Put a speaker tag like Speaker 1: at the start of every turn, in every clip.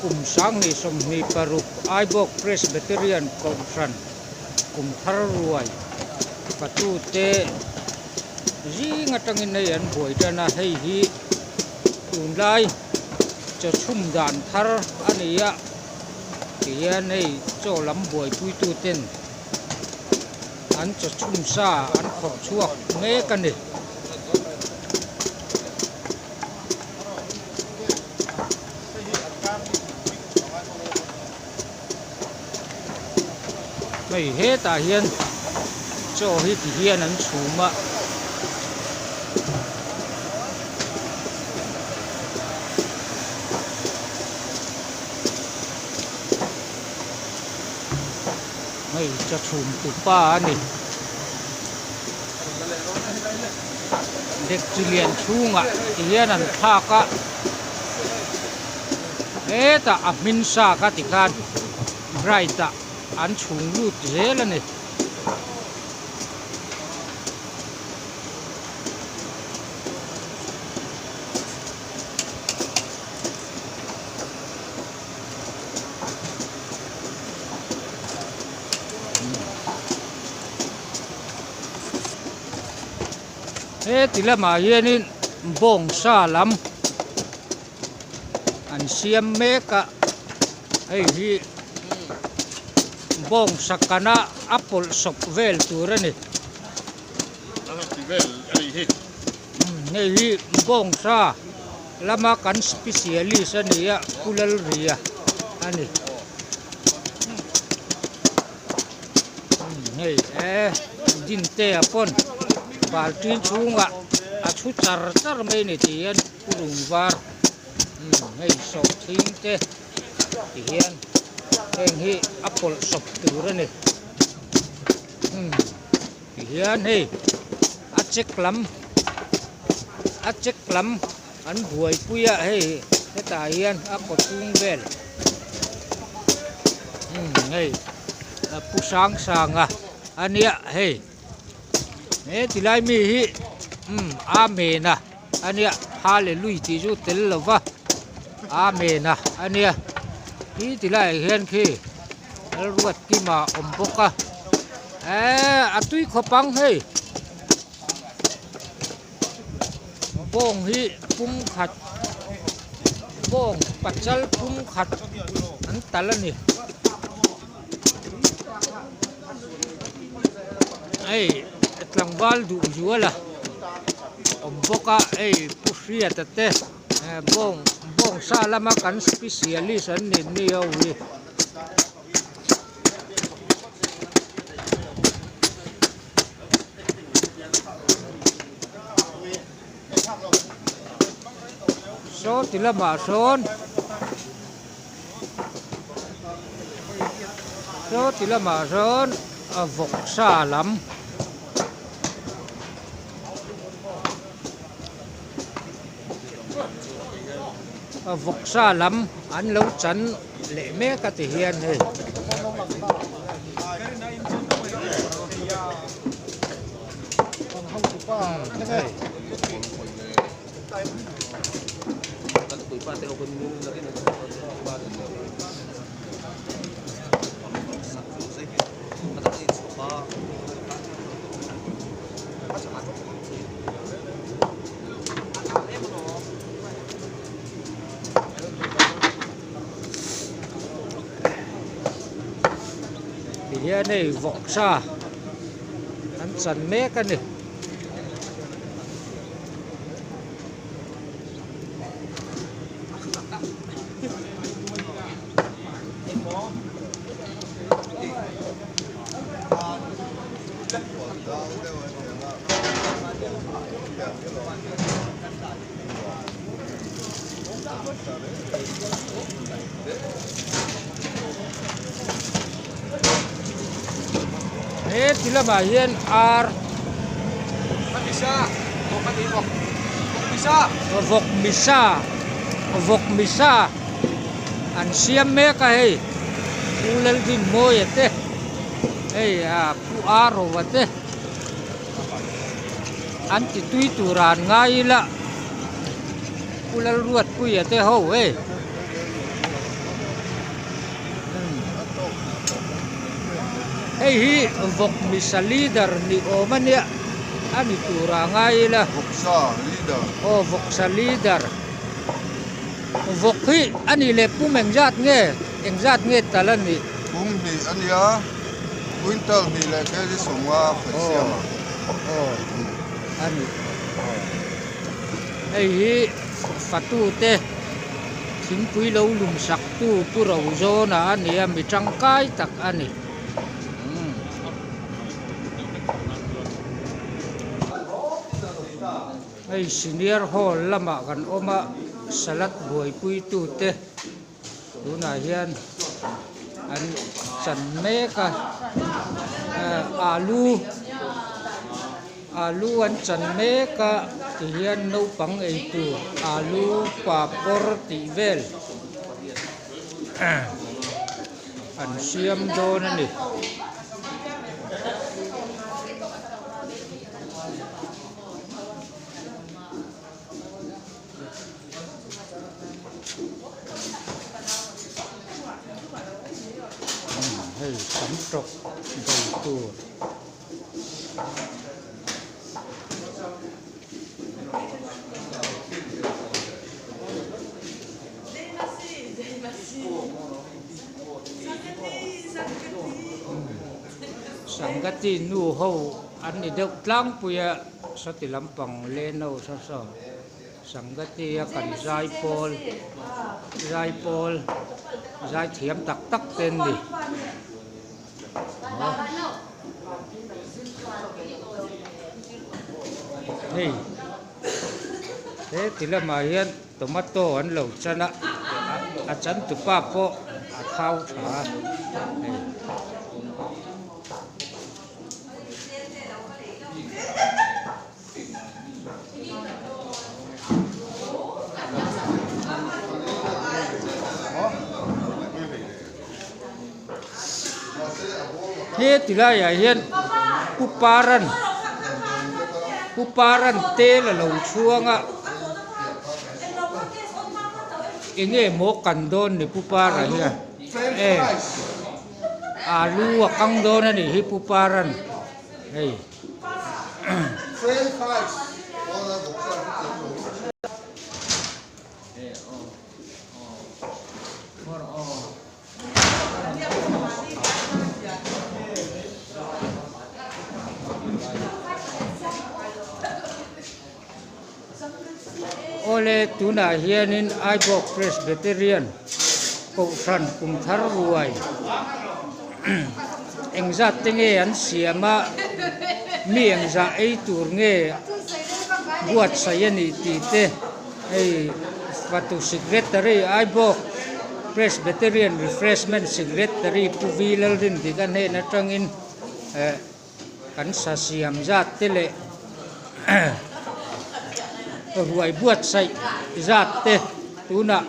Speaker 1: กลุ่มสังนิสมนิปรุกไอบอกเพรสเบเตเรียนคอนฟรันกลุ่มทารวยประตูเตจีงัตังอินในอันบวยดานาให้ฮีตุนไลจะชุ่มด่านทารอันนี้ยะที่ยันในโจลำบวยตุยตูเต็นอันจะชุ่มซาอันขบชั่วเมกันนี่ไม่เฮตาเฮียนโจฮิตเฮียนนั้นสูงมะไม่จะสูงตุป้านี่เด็กจิเลียนชูงอ่ะเฮียนั้นภาคอะตาอับมินซากติการไรตาอันสูงรูดเจแล้วนี่ติละมาเยนินบงซาลัมอันเสียมเมกะฮีบงสักนะอัปเปิลสกเวลตัวนี่นี่ฮีบงซาละมากันสเปเชียลิสนี่อะคุลลเรียอันนี้นี่ดินเตะปนบาลตินชูงะอาชุดจาร์ไม่เนี่ยที่ยันกุลุงวาร์ให้สอบทิ้งเตะที่ยันเองให้อัปเปิลสอบตัวนี่ที่ยันให้อัจเจกลัมอันบวยปุยะให้ตายันอัปเปิลชูงเบลให้ผู้สร้างอ่ะอันเนี้ยให้ที่ไรมีฮิอาเมนะอันเนี้ยฮาเลลุยที่จุดเตลลวะอาเมนะอันเนี้ยที่ไรเห็นคือรวดกิมาอมปกะอัตุยขบังให้บงฮิปุ่มขัดบงปัจจัลปุ่มขัดอันตะละนี่ลังวาลดูจัวละบกะผู้เสียแต่บงซาลามากันสเปเชียลิสันนี่เอาวิโซติละมาโซนวกซาลัมวกซาลัมอันเราจันเละเมกติเฮียนเฮ้เฮียนี่วอกซาอันสันเมกันนี่ที่ละมาเฮียนอาร์วกมิซาอันเสียมเมกะให้ผู้เล่นดินโมยเตะผู้อาร์วะเตะอันที่ตุยตุรานง่ายละผู้เล่นรวดผู้เตะเขา hey hi vok misalidar ni omania ani turangai la
Speaker 2: voksa leader
Speaker 1: voksa leader vok hi ani le pumengzat nge talan ni
Speaker 2: pum ni ania winter ni le ke ji somwa khasiama
Speaker 1: ani hey hi fatu te thing pui lo lum sak tu puro zo na ani mi tangkai tak ani hey senior hall lama kan oma salat buai pui tu te tuna hian an chan me ka alu an chan me ka ti hian no pang ei tu alu papor ti vel an siam don ani hey sắm trọc đầy tù Sanggati nu ho ani deuh tlang puya sati lampang leno sa Sanggati kan zai pol zai thiam tak ten ni hey tila mahian tomato an lo chana a chan tu pa po a khau tha tila ya hian puparan te la lo chuanga inge mo kandon ni pupara hiya alu akang don ni hi puparan hey
Speaker 2: french fries ola voksa
Speaker 1: ole tuna hianin Ibok Presbyterian Kongsan Kumthar Ruai engza tenge an siama mi engza ei tur nge buat sayani ti te ei fatu secretary Ibok Presbyterian Refreshment Secretary puvilal din di kan he na tangin kan sa siam zat tele ruai buat sai zat te tuna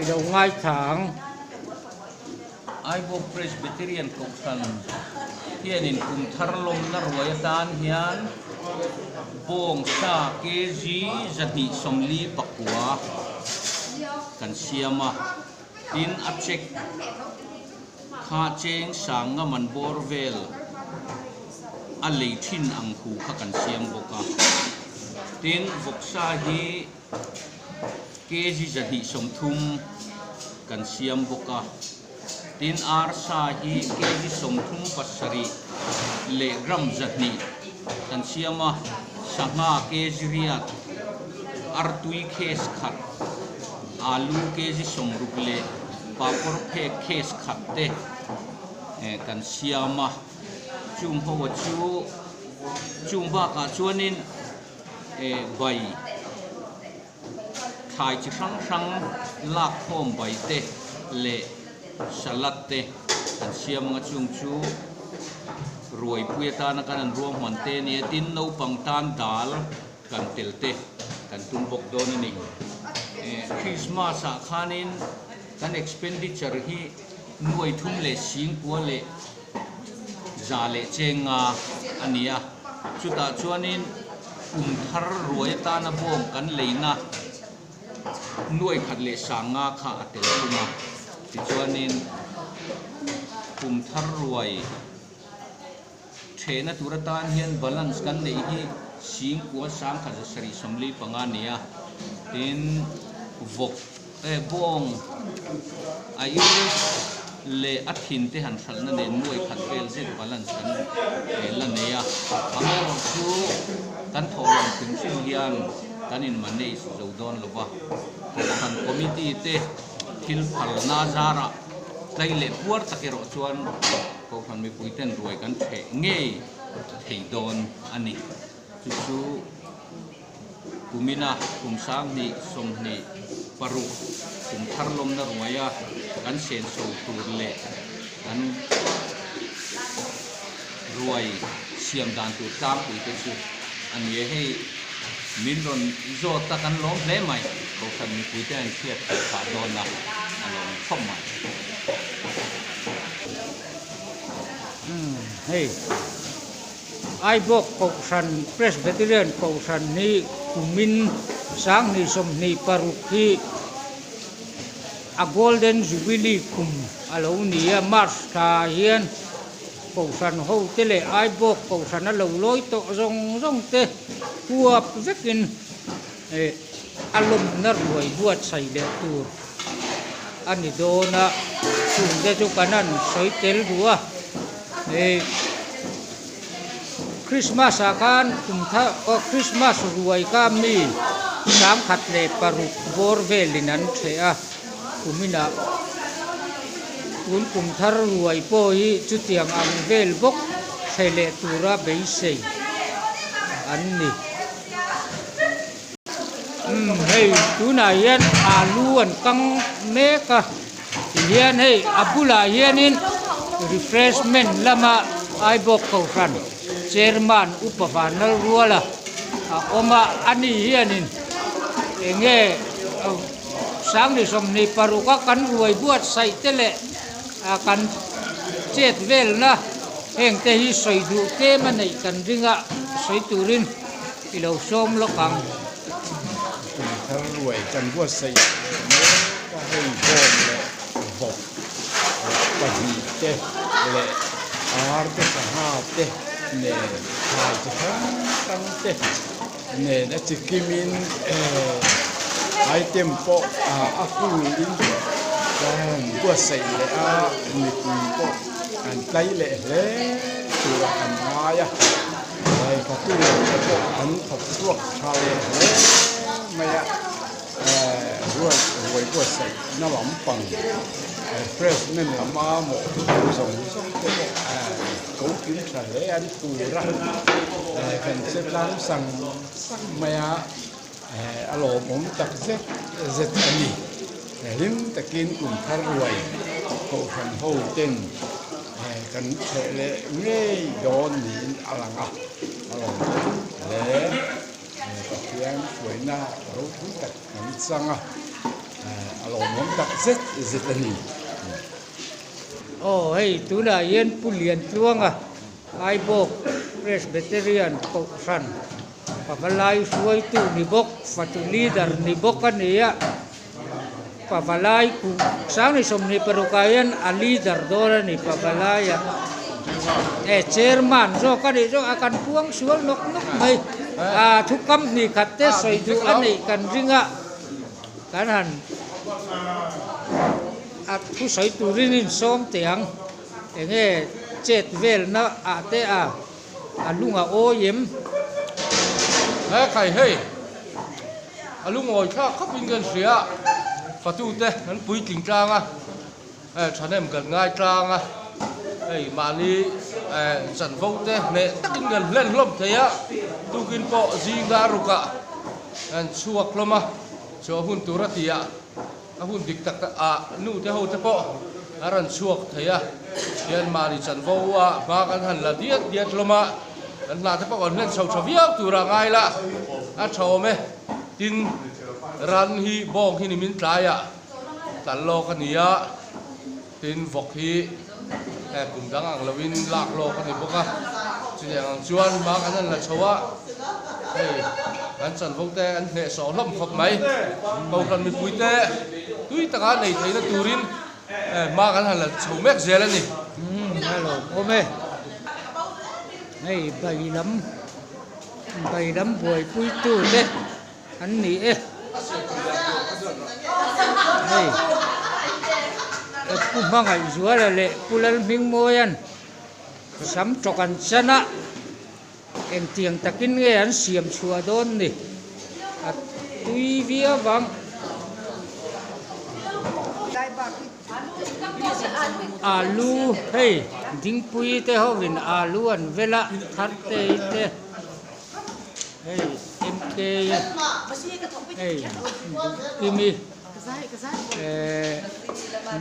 Speaker 1: ido ngai thang
Speaker 3: Ibok Presbyterian Kongsan hianin Kumthar lom na ruai tan hian bong sa kg zati somli pakwa kan siama tin achek kha cheng sanga man borvel a leithin ang khu kha kan siam boka tin voksa hi kg zati somthum kan siam boka tin arsa hi kg somthum pasari le gram zati kan siama sanga kg riat artui khes khat alu kg somrup le papor phe khes khat te kan siama chung ho chu chung ba ka chuanin bai thai chi sang lak khom bai te le salat te kan siam nga chung chu ruai puya na kan ruam man te ni tin no pang tan dal kan tel te kan tumbok don ni Christmas a khanin kan expenditure hi nuai thum le sing pu le za le chenga ania chuta chuanin Kumthar ruai ta na bom kan leina nuai khat le sanga kha atel kuma ti chuanin คุมทรรวยเทนตุรตานเฮียนบาลานซ์กันในที่สิงกัวสามขัดสรีสมลีปังงานเนี่ยตินวกบงไอเลอัดหินที่หันสัลนั่นเองมวยขัดเปลเซตบาลานซ์กันละเนี่ยบางเรื่องคือกันทอลงถึงสิ่งเฮียนกันอินมันเนี่ยสุดโดนหรือว่ากันคอมมิตี้เตทิลพัลนาจาระใจเล็บวัวตะเกียรชวนก็คันมีคุยเต้นรวยกันเฉงเง่เทโดนอันนี้จู่ๆกุมินากุมสางนี่สมนี่ปรุกุมทารลมนรวยกันเซนโซตูเล่กันรวยเสียมดานตูตามคุยกันจู่อันนี้ให้มินรอนโจตะกันล้มเล่ไหมก็คันมีคุยเต้นเชียดขาโดนละอารมณ์เข้ามา
Speaker 1: เฮ้ยไอ้บอกกองชันเพรสเบติเรียนกองชันนี้กุมินสางนี่สมนี่ปารุกีa golden jubilee kum alo nia mars ta hianกองชันเฮาเตเลไอ้บอกกองชันlo loi to rong te huap vekin alum na ruai buat sai le tur ani dona chung de chu kanan soi tel bua Christmas akan kumtha Christmas ruai ka mi sam khat le paruk bor velinan thea kumina kum thar ruai po hi chutiang ang vel bok thele tura beisei anni hey tuna hian aluan kang meka hian hey abula hianin refreshment lama ai bok ko ran chairman upavanal ruala oma ani hianin enge sang ni somni paruka kan ruai buat sai tele akan chet vel na heng te hi soi du te manai kan ringa soi turin ilo som lokang
Speaker 4: thar ruai kan buat sai ka hei bom le bok pa hi te le ar te ha te ne ha te kan te ne na chikimin item po aku in dan buat sai le ni po an tai le tu an maya ai ka tu po an thok suak chale maya ruai buat sai na lam pang fresh nên là ma một dòng cái cấu kiến trả lễ ăn tù ra phần xếp láng sang maya alo mom tak zet ani lim takin kum thar ruai ko phần hou ten kan le nge don ni alanga alo le kian suina ro thu tak kan sanga alo mom tak zet ani
Speaker 1: hey tuna yen pulian chuanga ai bok presbyterian ko san pavalai suai tu ni bok fatu leader ni bok ania pavalai ku sang ni som ni perukayan a leader dora ni pavalaya chairman so ka di so akan puang sual nok mai thukam ni khatte soi du ani kan ringa kanan at khu soi turinin som tiang enge chet vel na ate alunga oyem
Speaker 5: khai hey alung oi kha khapin gan sia fatu te nan pui king tanga chanem gan ngai tanga ei mani san vo te ne takin gan len lom theya tukin po jinga ruka an chuak loma cho hun turatia a hun dik tak nu te ho te po aran chuak theya yan mani san vo ma kan han la diet loma kan la te po kon len chau chawiau tura ngai la a chome tin ran hi bong hi ni min tlaya tan lo kania tin vok hi kum dang ang lawin lak lo kan boka chiang chuan ma kan la chawa hey kan chan vok te an ne so lom khop mai ko kan mi pui te tui taka nei theina turin มากันหั่นล่ะชูแม็กเสียแล้วนี่
Speaker 1: ฮัลโหลโอเมไอ้ใบลำบวยปุ้ยตู้เด้อันนี้เฮ้ยผู้บังไอ้จัวเลยผู้ลัลมิงโมยันซ้ำจกันชนะเอ็งเตียงตะกินเงี้ยอันเสียมชัวโดนนี่ตุยเวียวังอาลูเฮ้ยดิ้งปุยเตหวินอาลูอันเวลาทัดเตเตเฮ้ยเอ็มเคเฮ้ยกิมี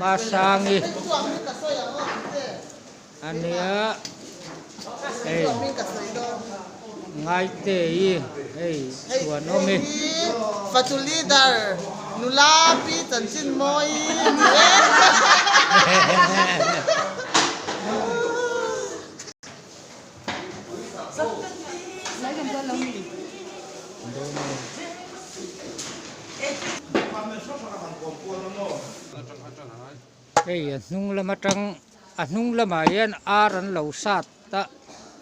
Speaker 1: มาสังอีอันเนี้ยเฮ้ยง่ายเตยเฮ้ยส่วนโนมี
Speaker 6: ฟัตุลีดาร์นุลาปีตันชินมอย
Speaker 1: เฮ้ยนุ่งละมาจังนุ่งละมาเย็นอารันเหลาสัตตะ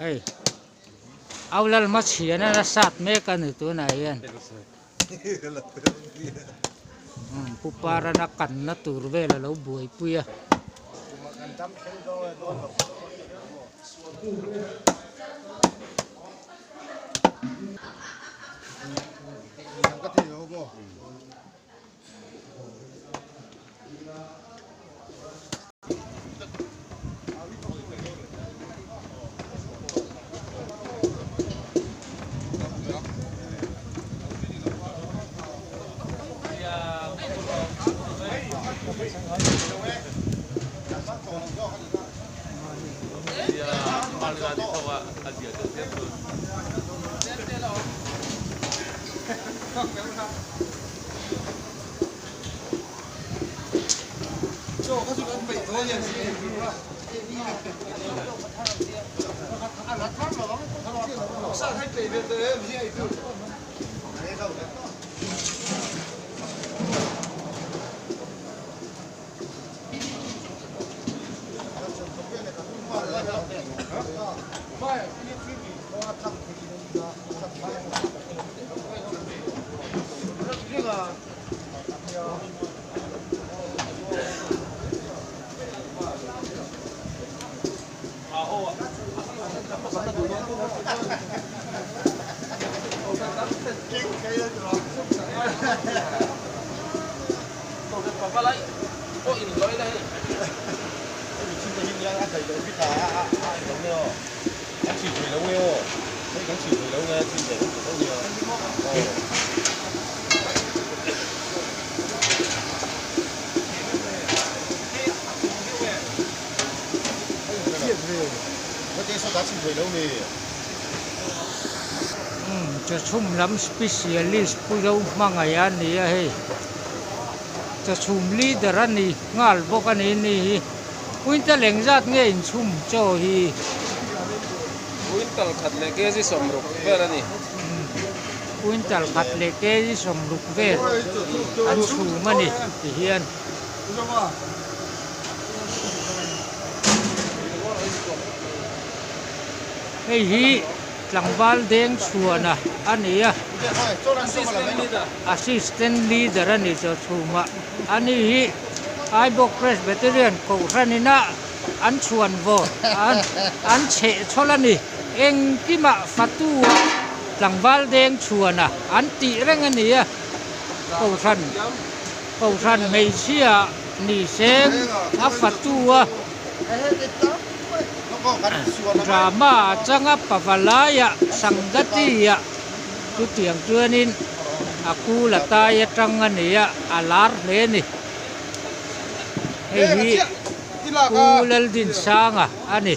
Speaker 1: เฮ้ยเอาละมาเชียนะสัตว์เมกันอยู่ตัวไหนยันผู้ปารานักกันนะตัวเวลาเราบวยปุยจะชุ่มล้ำ specialist ผู้เรามังไงอันนี้เฮ้ยจะชุ่มลีดรันนี่งาลบอกอันนี้นี่วินเตอร์เหลงจัดเงี้ยชุ่มโจฮี
Speaker 5: วินเตอร์ขัดเลเกจิสมรุกเวลานี่
Speaker 1: วินเตอร์ขัดเลเกจิสมรุกเวลอันชุ่มมันนี่เฮียนเฮ้ยหลังบ้านเด้งชัวนะอันนี้assistant leader อันนี้จะชูมาอันนี้ไอ้บอก Presbyterian กูรันนี่นะอันชวนโวอันเฉะชลนี่เองที่มาฟัตูหลังบ้านเด้งชัวนะอันตีเรื่องอันนี้กูรันไม่เชื่อนี่เซงอัฟัตูdrama changa pavalaya sanggatiya tu tiang tuanin aku lataya tangania alar leni hi ulal din sanga ani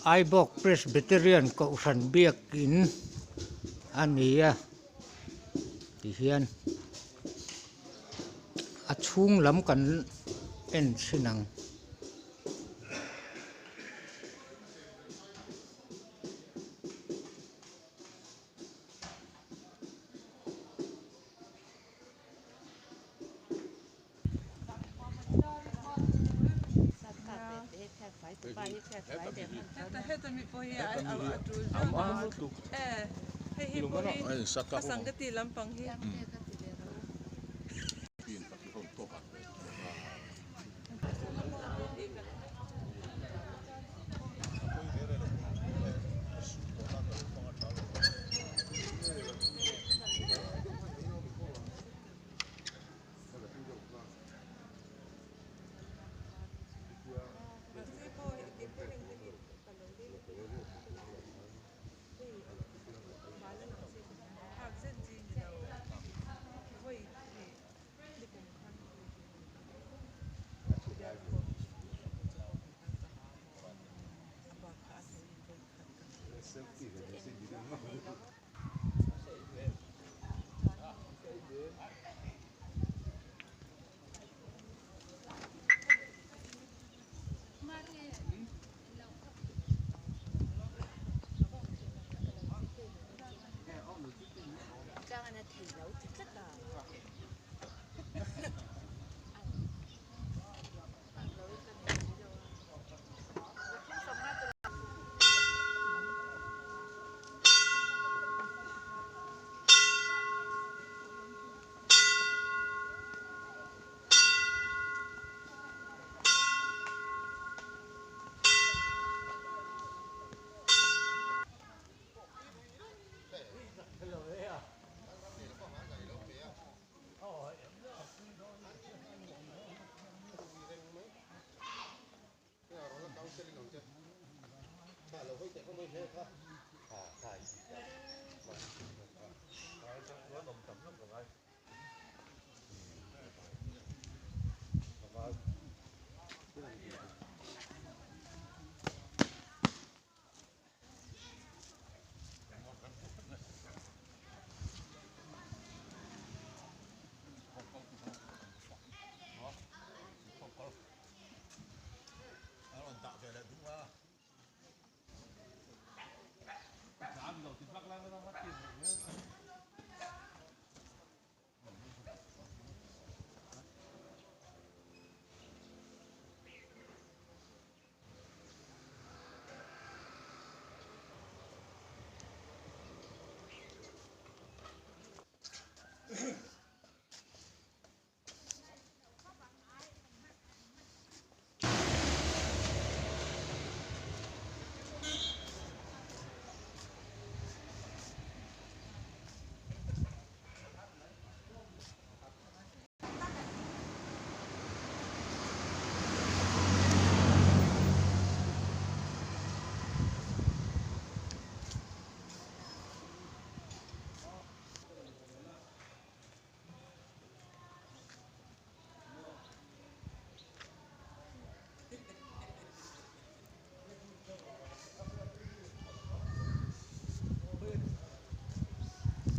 Speaker 1: ai bok Presbyterian ko san biakin ania ti hian a chung lam kan en sinang
Speaker 6: Että heitä mi pohja hei pohja pasangkati lampang hi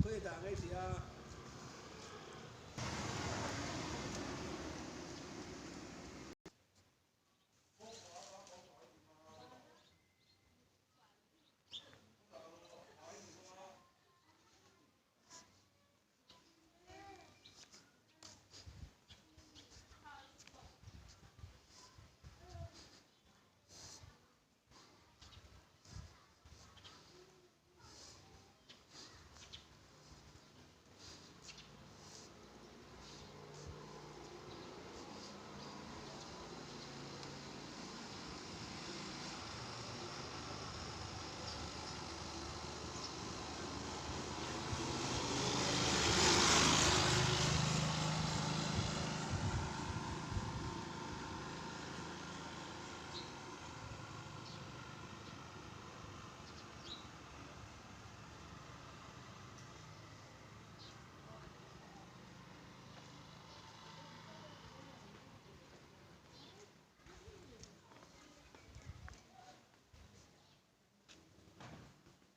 Speaker 4: Kaya da ngai sia